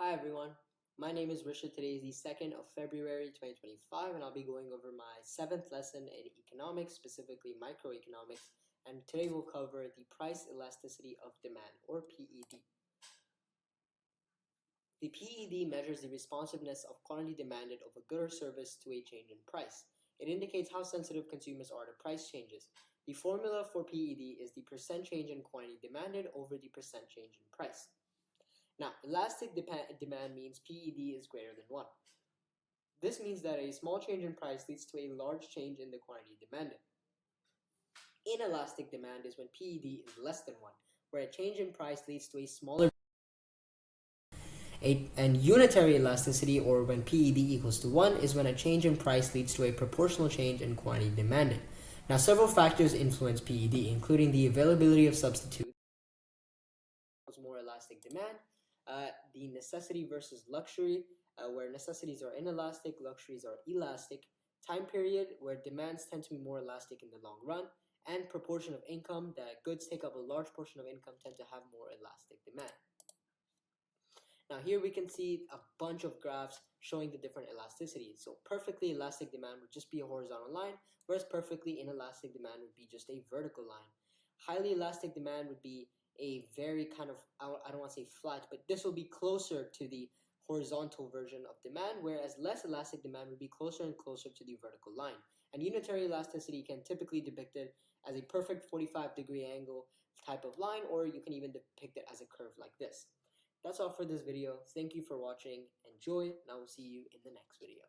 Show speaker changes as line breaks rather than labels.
Hi everyone, my name is Risha. Today is the 2nd of February 2025 and I'll be going over my 7th lesson in economics, specifically microeconomics, and today we'll cover the price elasticity of demand, or PED. The PED measures the responsiveness of quantity demanded of a good or service to a change in price. It indicates how sensitive consumers are to price changes. The formula for PED is the percent change in quantity demanded over the percent change in price. Now, elastic demand means PED is greater than 1. This means that a small change in price leads to a large change in the quantity demanded. Inelastic demand is when PED is less than 1, where a change in price leads to a smaller. And unitary elasticity, or when PED equals to 1, is when a change in price leads to a proportional change in quantity demanded. Now, several factors influence PED, including the availability of substitutes, more elastic demand, the necessity versus luxury, where necessities are inelastic, luxuries are elastic, time period, where demands tend to be more elastic in the long run, and proportion of income, that goods take up a large portion of income tend to have more elastic demand. Now here we can see a bunch of graphs showing the different elasticities. So perfectly elastic demand would just be a horizontal line, whereas perfectly inelastic demand would be just a vertical line. Highly elastic demand would be a very kind of, I don't want to say flat, but this will be closer to the horizontal version of demand, whereas less elastic demand would be closer and closer to the vertical line. And unitary elasticity can typically be depicted as a perfect 45-degree angle type of line, or you can even depict it as a curve like this. That's all for this video. Thank you for watching. Enjoy, and I will see you in the next video.